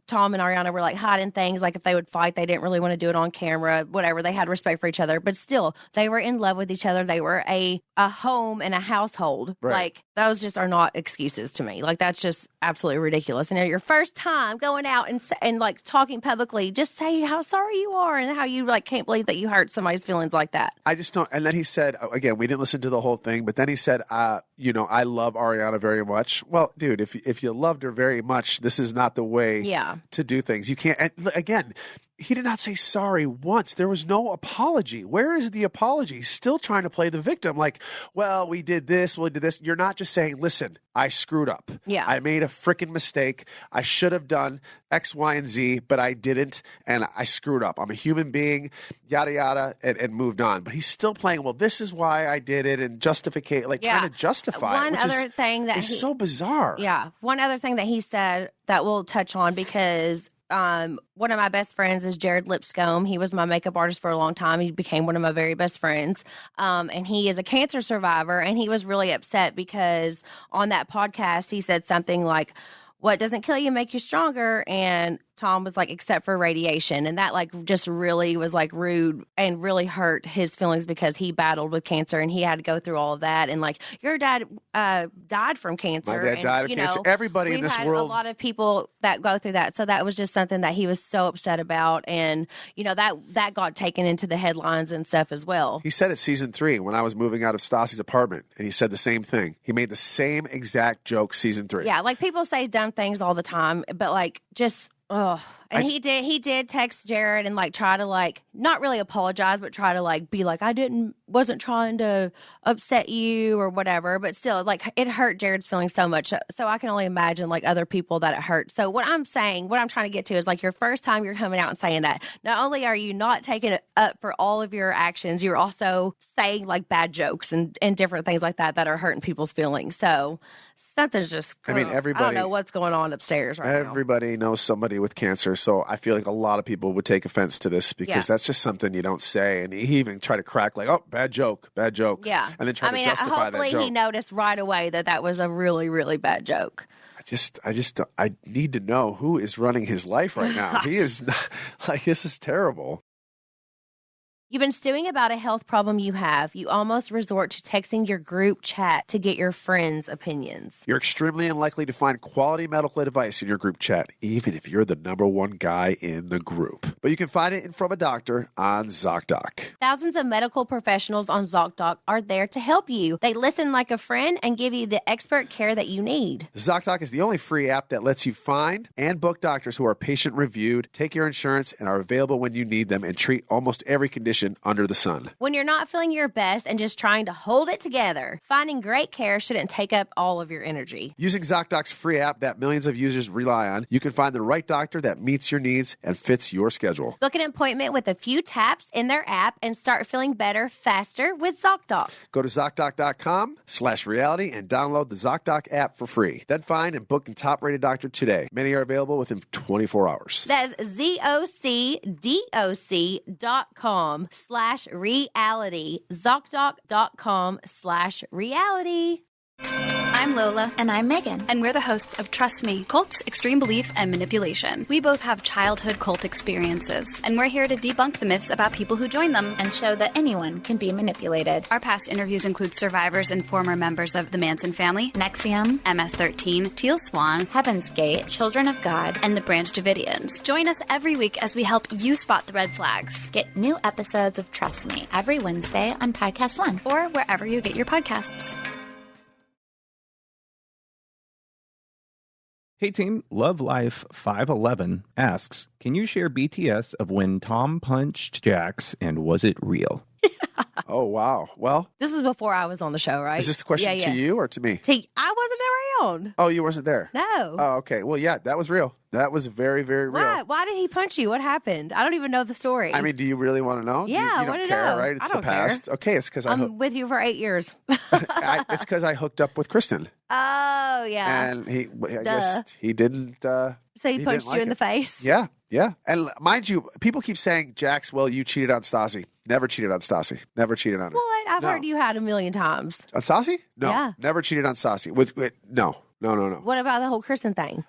Tom and Ariana were like hiding things. Like if they would fight, they didn't really want to do it on camera, whatever. They had respect for each other, but still they were in love with each other. They were a home and a household. Right. Like those just are not excuses to me. Like that's just absolutely ridiculous. And your first time going out and like talking publicly, just say how sorry you are and how you like can't believe that you hurt somebody's feelings like that. I just don't. And then he said, again, we didn't listen to the whole thing, but then he said, I love Ariana very much. Well, dude, if you loved her very much, this is not the way to do things. You can't, and again, he did not say sorry once. There was no apology. Where is the apology? He's still trying to play the victim. Like, well, we did this. You're not just saying, listen, I screwed up. Yeah. I made a freaking mistake. I should have done X, Y, and Z, but I didn't, and I screwed up. I'm a human being, yada, yada, and moved on. But he's still playing, well, this is why I did it, and justify, trying to justify One it, which other thing that is so bizarre. Yeah. One other thing that he said that we'll touch on because one of my best friends is Jared Lipscomb. He was my makeup artist for a long time. He became one of my very best friends. And he is a cancer survivor. And he was really upset because on that podcast, he said something like, what doesn't kill you make you stronger. And Tom was like, except for radiation. And that like just really was like rude and really hurt his feelings because he battled with cancer and he had to go through all of that. And like your dad died from cancer. My dad died of cancer. Everybody in this world. We've had a lot of people that go through that. So that was just something that he was so upset about. And, that got taken into the headlines and stuff as well. He said it season 3 when I was moving out of Stassi's apartment. And he said the same thing. He made the same exact joke season 3. Yeah, like people say dumb things all the time, but like just and he did text Jared and like try to like not really apologize, but try to like be like wasn't trying to upset you or whatever, but still like it hurt Jared's feelings so much. So I can only imagine like other people that it hurt. So what I'm trying to get to is like your first time you're coming out and saying that, not only are you not taking it up for all of your actions, you're also saying like bad jokes and different things like that are hurting people's feelings. So something's just, everybody. I don't know what's going on upstairs right now. Everybody knows somebody with cancer, so I feel like a lot of people would take offense to this because that's just something you don't say. And he even tried to crack like, oh, bad joke. Yeah. And then try to justify that joke. Hopefully he noticed right away that was a really, really bad joke. I need to know who is running his life right now. He is not, like, this is terrible. You've been stewing about a health problem you have. You almost resort to texting your group chat to get your friends' opinions. You're extremely unlikely to find quality medical advice in your group chat, even if you're the number one guy in the group. But you can find it from a doctor on ZocDoc. Thousands of medical professionals on ZocDoc are there to help you. They listen like a friend and give you the expert care that you need. ZocDoc is the only free app that lets you find and book doctors who are patient-reviewed, take your insurance, and are available when you need them, and treat almost every condition under the sun. When you're not feeling your best and just trying to hold it together, finding great care shouldn't take up all of your energy. Using ZocDoc's free app that millions of users rely on, you can find the right doctor that meets your needs and fits your schedule. Book an appointment with a few taps in their app and start feeling better faster with ZocDoc. Go to ZocDoc.com/reality and download the ZocDoc app for free. Then find and book a top-rated doctor today. Many are available within 24 hours. That's ZocDoc.com/reality. ZocDoc.com/reality. I'm Lola. And I'm Megan. And we're the hosts of Trust Me, Cults, Extreme Belief, and Manipulation. We both have childhood cult experiences, and we're here to debunk the myths about people who join them and show that anyone can be manipulated. Our past interviews include survivors and former members of the Manson family, NXIVM, MS-13, Teal Swan, Heaven's Gate, Children of God, and the Branch Davidians. Join us every week as we help you spot the red flags. Get new episodes of Trust Me every Wednesday on PodcastOne or wherever you get your podcasts. Hey team, Love Life 511 asks, can you share BTS of when Tom punched Jax and was it real? Oh, wow. Well, this is before I was on the show, right? Is this the question to you or to me? I wasn't around. Oh, you wasn't there? No. Oh, okay. Well, yeah, that was real. That was very, very real. Why did he punch you? What happened? I don't even know the story. I mean, do you really want to know? Yeah, you don't care, right? It's I don't the past. care. Okay, it's because I'm with you for 8 years. It's because I hooked up with Kristen. Oh, yeah. And I guess he didn't. So he punched you in the face? Yeah. Yeah. And mind you, people keep saying, Jax, well, you cheated on Stassi. Never cheated on Stassi. Never cheated on her. What? I've heard you had a million times. On Stassi? No. Yeah. Never cheated on Stassi. No. What about the whole Kristen thing?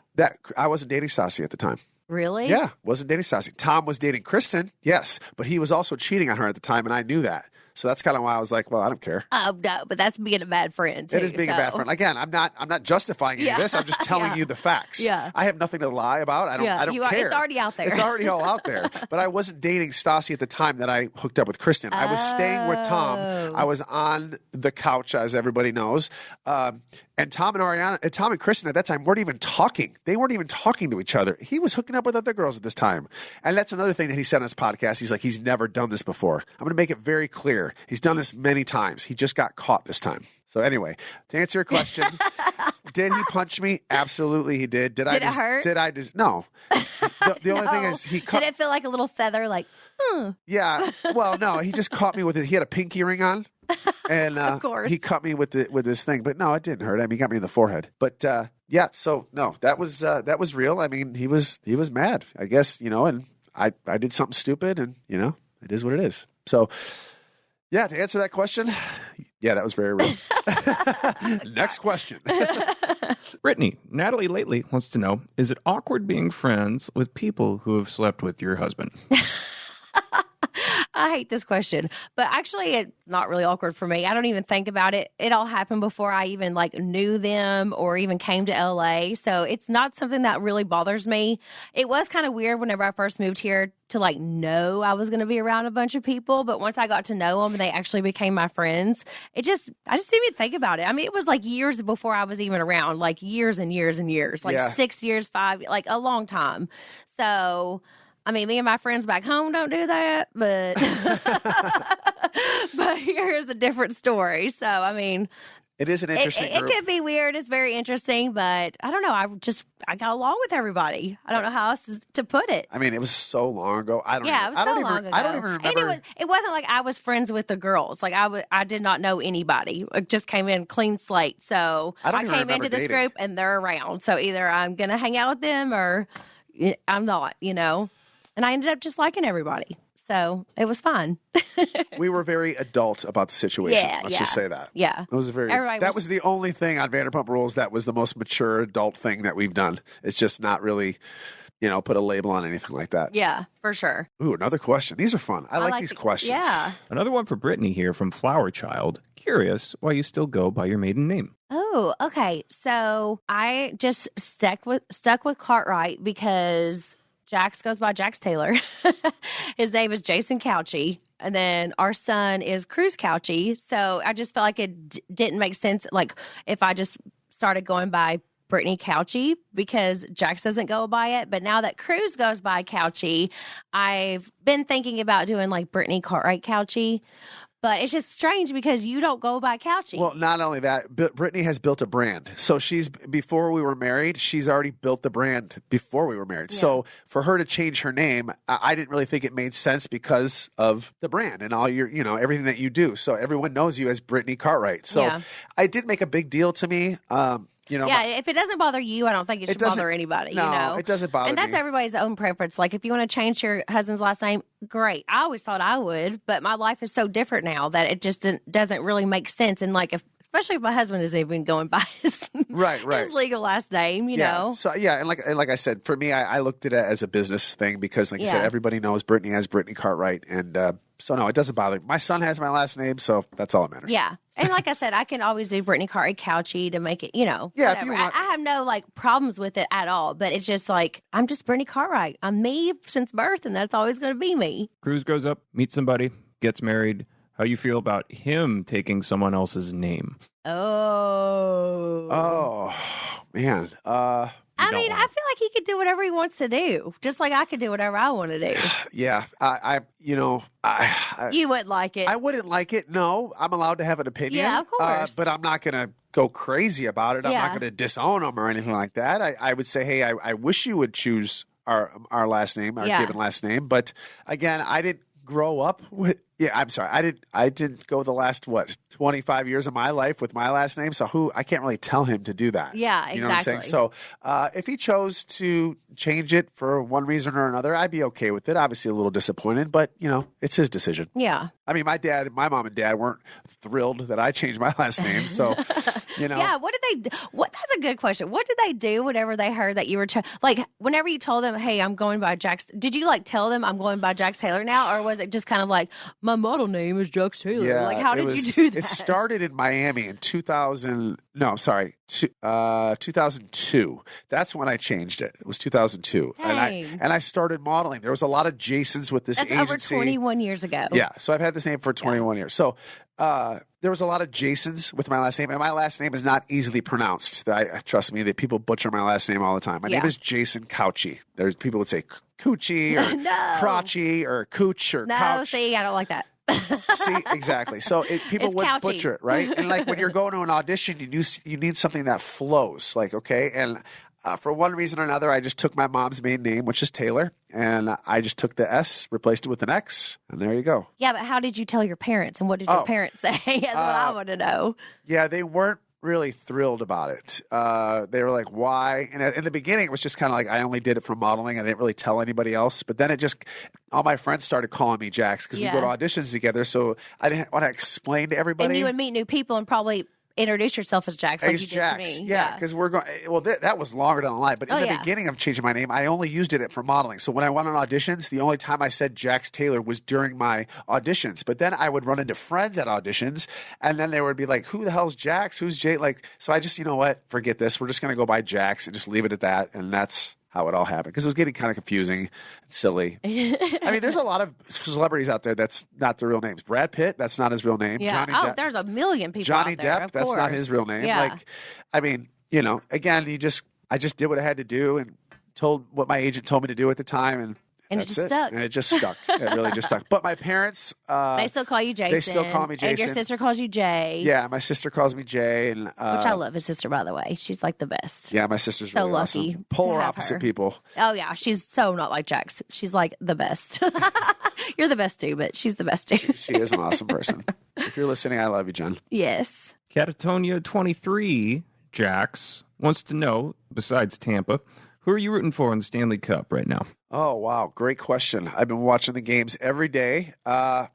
I wasn't dating Stassi at the time. Really? Yeah. Wasn't dating Stassi. Tom was dating Kristen. Yes. But he was also cheating on her at the time, and I knew that. So that's kind of why I was like, well, I don't care. Oh, no, but that's being a bad friend, too. It is being a bad friend. Again, I'm not justifying any of this. I'm just telling you the facts. Yeah. I have nothing to lie about. I don't care. It's already out there. It's already all out there. But I wasn't dating Stassi at the time that I hooked up with Kristen. I was staying with Tom. I was on the couch, as everybody knows. And Tom and Kristen at that time weren't even talking. They weren't even talking to each other. He was hooking up with other girls at this time. And that's another thing that he said on his podcast. He's like, he's never done this before. I'm going to make it very clear. He's done this many times. He just got caught this time. So anyway, to answer your question, did he punch me? Absolutely he did. Did it hurt? No. The only thing is he cut. Did it feel like a little feather like, Yeah. Well, no, he just caught me with it. He had a pinky ring on. And of course. he cut me with this thing. But no, it didn't hurt. I mean, he got me in the forehead. But yeah, so no, that was real. I mean, he was mad, I guess, and I did something stupid, and it is what it is. So yeah, to answer that question, yeah, that was very real. Next question. Brittany, Natalie lately wants to know, is it awkward being friends with people who have slept with your husband? I hate this question, but actually it's not really awkward for me. I don't even think about it. It all happened before I even knew them or even came to LA. So it's not something that really bothers me. It was kind of weird whenever I first moved here to know I was going to be around a bunch of people. But once I got to know them and they actually became my friends, I just didn't even think about it. I mean, it was years before I was even around, years and years and years, 6 years, 5, a long time. So I mean, me and my friends back home don't do that, but but here's a different story. So, I mean, it is an interesting It could be weird. It's very interesting, but I don't know. I got along with everybody. I don't know how else to put it. I mean, it was so long ago. It was so long ago. I don't even remember. And it wasn't like I was friends with the girls. I did not know anybody. I just came in clean slate. So I came into this group and they're around. So either I'm going to hang out with them or I'm not, And I ended up just liking everybody. So it was fun. We were very adult about the situation. Let's just say that. Yeah. It was that was the only thing on Vanderpump Rules that was the most mature adult thing that we've done. It's just not really, put a label on anything like that. Yeah, for sure. Ooh, another question. These are fun. I like these questions. Yeah. Another one for Brittany here from Flower Child. Curious why you still go by your maiden name. Oh, okay. So I just stuck with Cartwright because Jax goes by Jax Taylor. His name is Jason Couchy. And then our son is Cruz Couchy. So I just felt like it didn't make sense, if I just started going by Brittany Couchy, because Jax doesn't go by it. But now that Cruz goes by Couchy, I've been thinking about doing Brittany Cartwright Couchy. But it's just strange because you don't go by Couchy. Well, not only that, Brittany has built a brand. So before we were married, she's already built the brand before we were married. Yeah. So for her to change her name, I didn't really think it made sense because of the brand and all your, everything that you do. So everyone knows you as Brittany Cartwright. So it did make a big deal to me. If it doesn't bother you, I don't think it should bother anybody. No, it doesn't bother me. And that's everybody's own preference. If you want to change your husband's last name, great. I always thought I would, but my life is so different now that it just doesn't really make sense. And especially if my husband isn't even going by his his legal last name, you know. So and like I said, for me, I looked at it as a business thing because, you said, everybody knows Brittany as Brittany Cartwright, and so no, it doesn't bother me. My son has my last name, so that's all that matters. Yeah. And like I said, I can always do Brittany Cartwright Couchy to make it, Yeah, whatever. if you want. I have no problems with it at all, but it's just I'm just Brittany Cartwright. I'm me since birth, and that's always going to be me. Cruz grows up, meets somebody, gets married. How you feel about him taking someone else's name? Oh, man. I mean, I feel like he could do whatever he wants to do, just like I could do whatever I want to do. Yeah, you wouldn't like it. I wouldn't like it. No, I'm allowed to have an opinion. Yeah, of course. But I'm not going to go crazy about it. I'm not going to disown him or anything like that. I would say, hey, I wish you would choose our last name, our given last name. But again, I didn't grow up with, Yeah, I'm sorry. I didn't go the last 25 years of my life with my last name. So I can't really tell him to do that. Yeah, You know what I'm saying? exactly. So if he chose to change it for one reason or another, I'd be okay with it. Obviously a little disappointed, but it's his decision. Yeah. I mean, my mom and dad weren't thrilled that I changed my last name. So, Yeah, what did they do? That's a good question. What did they do whenever they heard that you were whenever you told them, "Hey, I'm going by Jax," did you tell them I'm going by Jax Taylor now, or was it just kind of like my model name is Jax Taylor? Yeah, How did you do that? It started in Miami in 2000. No, I'm sorry, 2002. That's when I changed it. It was 2002, Dang. and I started modeling. There was a lot of Jasons with this That's agency. over 21 years ago. Yeah, so I've had this name for 21 years. So there was a lot of Jasons with my last name, and my last name is not easily pronounced. Trust me, that people butcher my last name all the time. My name is Jason Couchy. There's people would say Coochie or Crotchy or Cooch or Couch. See, I don't like that. See, exactly. So people It's would couchy. butcher it, right? And when you're going to an audition, you need something that flows. Okay, and for one reason or another, I just took my mom's maiden name, which is Taylor, and I just took the S, replaced it with an X, and there you go. Yeah, but how did you tell your parents, and what did your parents say? That's what I want to know. Yeah, they weren't really thrilled about it. They were like, why? And in the beginning, it was just kind of like I only did it for modeling. I didn't really tell anybody else. But then all my friends started calling me Jax because we go to auditions together. So I didn't want to explain to everybody. And you would meet new people and probably introduce yourself as Jax, like you did Jax. to me. Yeah, because we're going. Well, that was longer down the line. But in the yeah. beginning of changing my name, I only used it for modeling. So when I went on auditions, the only time I said Jax Taylor was during my auditions. But then I would run into friends at auditions, and then they would be like, "Who the hell's Jax? Who's Jay?" So I just, forget this. We're just going to go by Jax and just leave it at that. And that's how it all happened, because it was getting kind of confusing and silly. I mean, there's a lot of celebrities out there that's not their real names. Brad Pitt, that's not his real name. Yeah. Johnny Depp, there's a million people Johnny out there, Depp, of that's course. not his real name. Yeah. Again, I just did what I had to do and told what my agent told me to do at the time, and it that's just stuck. And it just stuck. It really just stuck. But my parents, they still call you Jason. They still call me Jason. And your sister calls you Jay. Yeah, my sister calls me Jay, and Which I love his sister, by the way. She's like the best. Yeah, my sister's so really lucky. awesome. Polar to have opposite her. people. Oh yeah, she's so not like Jax. She's like the best. You're the best too, but she's the best too. She is an awesome person. If you're listening, I love you, Jen. Yes. Catatonia 23, Jax, wants to know, besides Tampa, who are you rooting for in the Stanley Cup right now? Oh, wow. Great question. I've been watching the games every day. I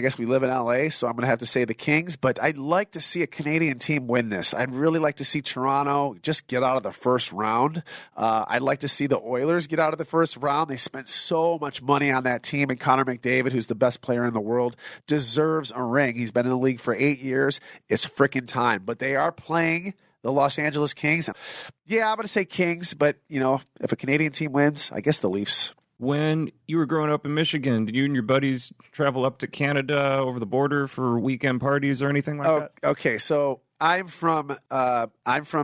guess we live in LA, so I'm going to have to say the Kings, but I'd like to see a Canadian team win this. I'd really like to see Toronto just get out of the first round. I'd like to see the Oilers get out of the first round. They spent so much money on that team, and Connor McDavid, who's the best player in the world, deserves a ring. He's been in the league for 8 years. It's freaking time. But they are playing the Los Angeles Kings. Yeah, I'm going to say Kings, but, if a Canadian team wins, I guess the Leafs. When you were growing up in Michigan, did you and your buddies travel up to Canada over the border for weekend parties or anything like that? Okay, so I'm from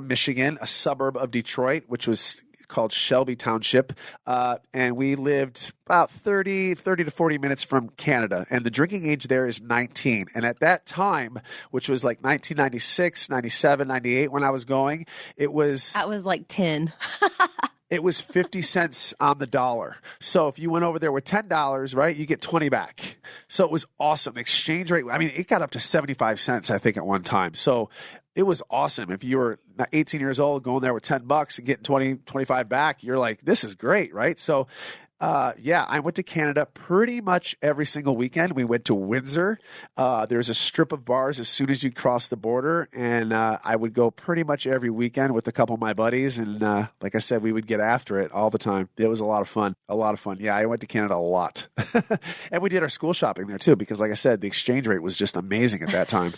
Michigan, a suburb of Detroit, which was called Shelby Township, and we lived about 30 to 40 minutes from Canada, and the drinking age there is 19. And at that time, which was like 1996, 97, 98 when I was going, I was like 10. It was 50 cents on the dollar. So if you went over there with $10, right, you get 20 back. So it was awesome. Exchange rate, I mean, it got up to 75 cents, I think, at one time. So it was awesome. If you were 18 years old, going there with $10 and getting 20, 25 back, you're like, this is great, right? So I went to Canada pretty much every single weekend. We went to Windsor. There's a strip of bars as soon as you cross the border, and I would go pretty much every weekend with a couple of my buddies. And like I said, we would get after it all the time. It was a lot of fun. Yeah, I went to Canada a lot. And we did our school shopping there too, because like I said, the exchange rate was just amazing at that time.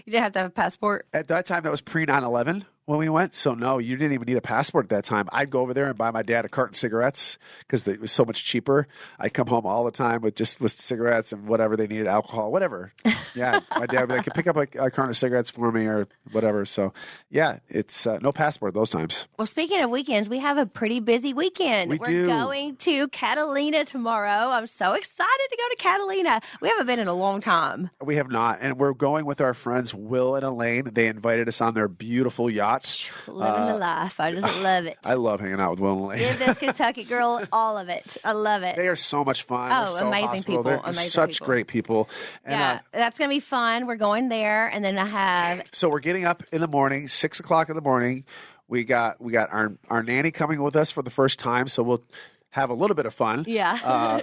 You didn't have to have a passport? At that time, that was pre 9/11 when we went. So no, you didn't even need a passport at that time. I'd go over there and buy my dad a carton of cigarettes because it was so much cheaper. I'd come home all the time with cigarettes and whatever they needed, alcohol, whatever. Yeah, my dad would be like, pick up a carton of cigarettes for me or whatever. So yeah, it's no passport those times. Well, speaking of weekends, we have a pretty busy weekend. We're going to Catalina tomorrow. I'm so excited to go to Catalina. We haven't been in a long time. We have not. And we're going with our friends Will and Elaine. They invited us on their beautiful yacht. lot. Living the life. I just love it. I love hanging out with Will and Elaine. Give this Kentucky girl all of it. I love it. They are so much fun. Oh, They're so amazing hospitable. people. They're Amazing such people. great people. And, Yeah, that's going to be fun. We're going there. And then I have so we're getting up in the morning, 6 o'clock in the morning. We got our nanny coming with us for the first time, so we'll have a little bit of fun. Yeah.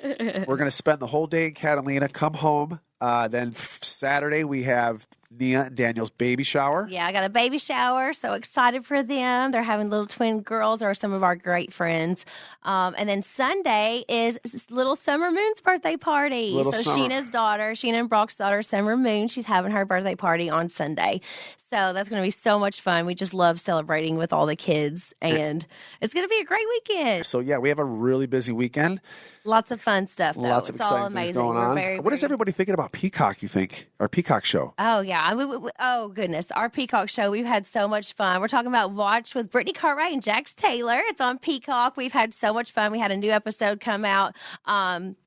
We're going to spend the whole day in Catalina, come home. Then Saturday we have Nia and Daniel's baby shower. Yeah, I got a baby shower. So excited for them. They're having little twin girls, or some of our great friends. And then Sunday is little Summer Moon's birthday party. Little so Summer. Sheena and Brock's daughter, Summer Moon, she's having her birthday party on Sunday. So that's going to be so much fun. We just love celebrating with all the kids, and it's going to be a great weekend. So yeah, we have a really busy weekend. Lots of fun stuff, though. Lots of it's all exciting amazing. things going We're on. very, What is very- everybody thinking about Peacock, you think? Our Peacock show? Oh, yeah. Oh, goodness. Our Peacock show, we've had so much fun. We're talking about Watch with Brittany Cartwright and Jax Taylor. It's on Peacock. We've had so much fun. We had a new episode come out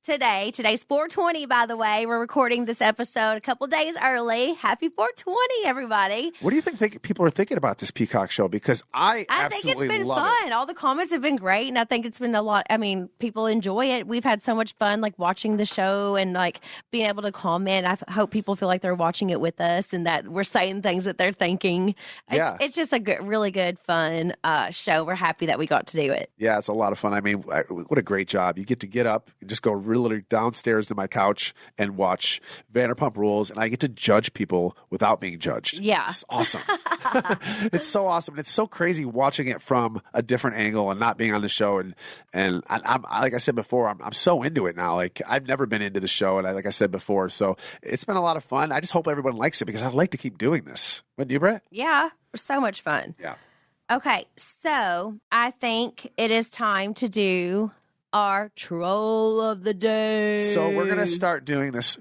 today. Today's 420, by the way. We're recording this episode a couple days early. Happy 420, everybody. What do you think people are thinking about this Peacock show? Because I think it's absolutely been love fun. it. All the comments have been great, and I think it's been a lot. I mean, people enjoy it. We've had so much fun, like watching the show and like being able to comment. I hope people feel like they're watching it with us and that we're saying things that they're thinking. It's just a good, really good, fun show. We're happy that we got to do it. Yeah, it's a lot of fun. I mean, what a great job. You get up, you just go literally downstairs to my couch and watch Vanderpump Rules, and I get to judge people without being judged. Yeah. It's awesome. It's so awesome. And it's so crazy watching it from a different angle and not being on the show. And I'm like I said before, I'm so into it now. Like, I've never been into the show, and like I said before, so it's been a lot of fun. I just hope everyone likes it because I'd like to keep doing this. What do you, Brett? Yeah, so much fun. Yeah. Okay, so I think it is time to do our troll of the day. So we're going to start doing this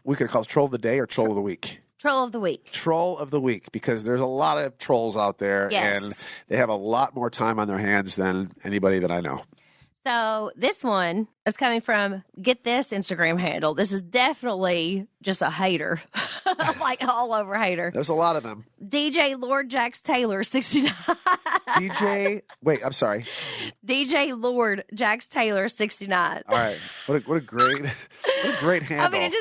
we could call it troll of the day or troll of the week. Troll of the week. Troll of the week, because there's a lot of trolls out there, Yes. and they have a lot more time on their hands than anybody that I know. So this one is coming from, get this Instagram handle. This is definitely just a hater, like all over hater. There's a lot of them. DJ Lord Jax Taylor 69. I'm sorry. DJ Lord Jax Taylor 69. All right. What a great handle. I mean,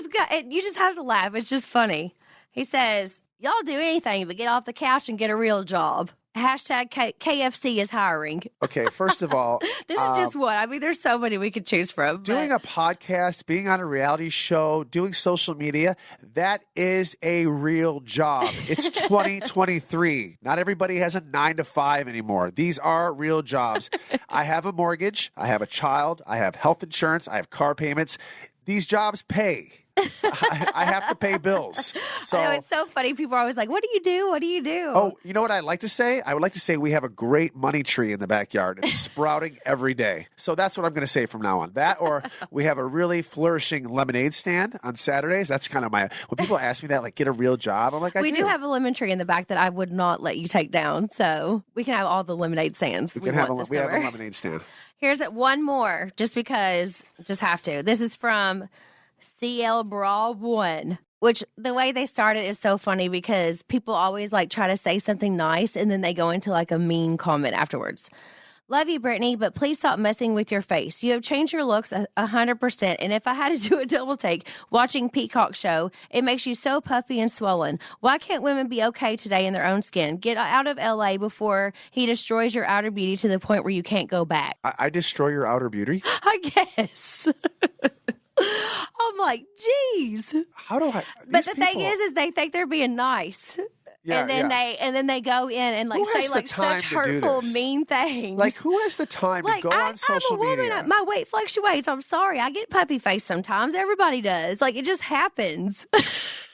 you just have to laugh. It's just funny. He says, y'all do anything but get off the couch and get a real job. Hashtag KFC is hiring. Okay, first of all, This is just one. I mean, there's so many we could choose from. doing but a podcast, being on a reality show, doing social media, that is a real job. It's 2023. Not everybody has a 9 to 5 anymore. These are real jobs. I have a mortgage. I have a child. I have health insurance. I have car payments. These jobs pay. I have to pay bills. So I know, it's so funny. People are always like, what do you do? What do you do? Oh, you know what I'd like to say? I would like to say we have a great money tree in the backyard. It's sprouting every day. So that's what I'm going to say from now on. That, or we have a really flourishing lemonade stand on Saturdays. That's kind of when people ask me that, like, get a real job, I'm like, we do have a lemon tree in the back that I would not let you take down. So we can have all the lemonade stands we have want this we have a summer. lemonade stand. Here's one more, just because, just have to. This is from CL Bra 1, which the way they started is so funny because people always like try to say something nice and then they go into like a mean comment afterwards. Love you, Brittany, but please stop messing with your face. You have changed your looks 100%, and if I had to do a double take watching Peacock show, it makes you so puffy and swollen. Why can't women be okay today in their own skin? Get out of LA before he destroys your outer beauty to the point where you can't go back. I destroy your outer beauty? I guess. I'm like, geez. How do I? But the thing is they think they're being nice. Yeah, and then they go in and like Who has say the like time such to do hurtful, this? mean things. Like, who has the time to go on social I'm a woman. media? My weight fluctuates. I'm sorry. I get puppy face sometimes. Everybody does. Like, it just happens.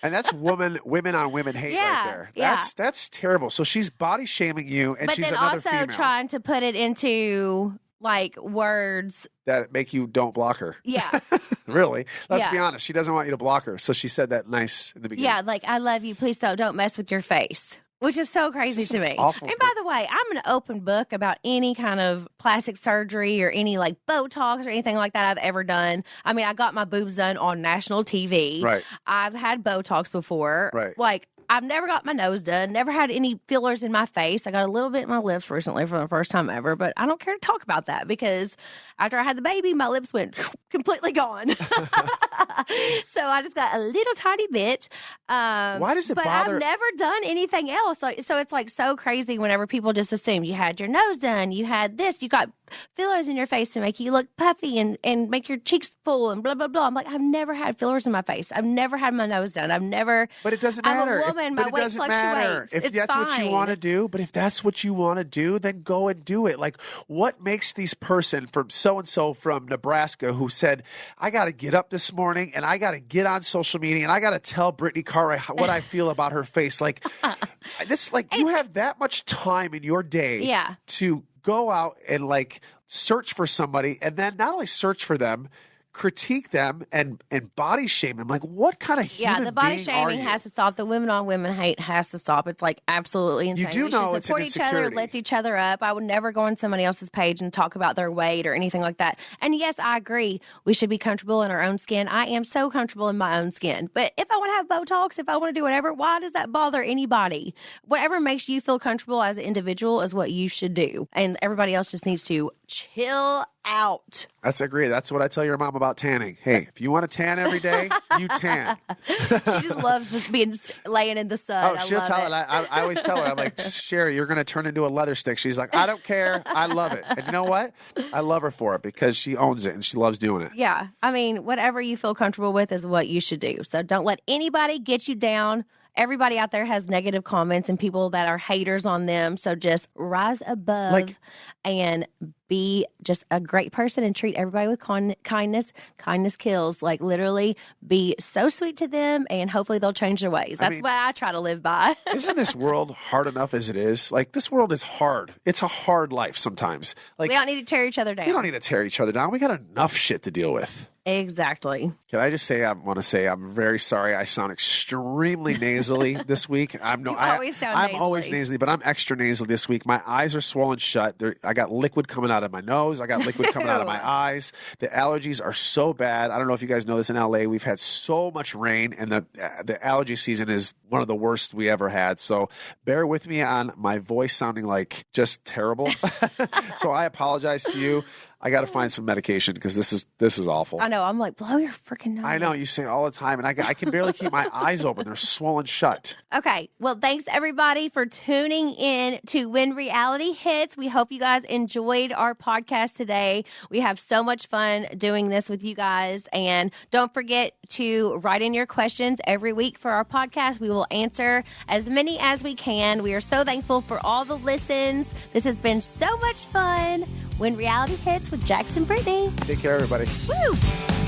And that's women on women hate right there. Yeah. That's terrible. So she's body shaming you, and but she's then another also female trying to put it into like words. that make you don't block her. Yeah. Really? Let's Yeah. be honest. She doesn't want you to block her. So she said that nice in the beginning. Yeah, like, I love you. Please don't mess with your face. Which is so crazy to me. awful- And by the way, I'm an open book about any kind of plastic surgery or any like Botox or anything like that I've ever done. I mean, I got my boobs done on national TV. Right. I've had Botox before. Right. Like, I've never got my nose done, never had any fillers in my face. I got a little bit in my lips recently for the first time ever, but I don't care to talk about that because after I had the baby, my lips went completely gone. So I just got a little tiny bit. Why does it but bother? I've never done anything else. So it's like so crazy whenever people just assume you had your nose done, you had this, you got fillers in your face to make you look puffy and make your cheeks full and blah, blah, blah. I'm like, I've never had fillers in my face. I've never had my nose done. I've never. But it doesn't matter. I'm a woman. My weight fluctuates. If it's that's fine. what you want to do, but if that's what you want to do, then go and do it. Like, what makes this person from so-and-so from Nebraska who said, I got to get up this morning and I got to get on social media and I got to tell Brittany Cartwright what I feel about her face. Like, it's like you have that much time in your day to go out and like search for somebody and then not only search for them, critique them and body shame them. Like, what kind of human the body being shaming are you? has to stop. The women on women hate has to stop. It's like absolutely insane. You do we know should it's support an each other, insecurity. lift each other up. I would never go on somebody else's page and talk about their weight or anything like that. And yes, I agree. We should be comfortable in our own skin. I am so comfortable in my own skin. But if I want to have Botox, if I want to do whatever, why does that bother anybody? Whatever makes you feel comfortable as an individual is what you should do. And everybody else just needs to chill out. That's agree. That's what I tell your mom about tanning. Hey, if you want to tan every day, you tan. She just loves laying in the sun. Oh, she'll tell it. I always tell her, I'm like, Sherry, you're going to turn into a leather stick. She's like, I don't care. I love it. And you know what? I love her for it because she owns it and she loves doing it. Yeah. I mean, whatever you feel comfortable with is what you should do. So don't let anybody get you down. Everybody out there has negative comments and people that are haters on them. So just rise above and be just a great person and treat everybody with kindness. Kindness kills. Like, literally be so sweet to them and hopefully they'll change their ways. That's what I try to live by. Isn't this world hard enough as it is? Like, this world is hard. It's a hard life sometimes. Like, We don't need to tear each other down. we don't need to tear each other down. We got enough shit to deal with. Exactly. Can I just say, I want to say I'm very sorry. I sound extremely nasally this week. I'm always nasally, but I'm extra nasally this week. My eyes are swollen shut. I got liquid coming out of my nose. I got liquid coming out of my eyes. The allergies are so bad. I don't know if you guys know this in LA. We've had so much rain, and the allergy season is one of the worst we ever had. So bear with me on my voice sounding like just terrible. So I apologize to you. I got to find some medication because this is awful. I know. I'm like, blow your freaking nose. I know. You say it all the time, and I can barely keep my eyes open. They're swollen shut. Okay. Well, thanks everybody for tuning in to When Reality Hits. We hope you guys enjoyed our podcast today. We have so much fun doing this with you guys. And don't forget to write in your questions every week for our podcast. We will answer as many as we can. We are so thankful for all the listens. This has been so much fun. When Reality Hits with Jax and Brittany. Take care, everybody. Woo!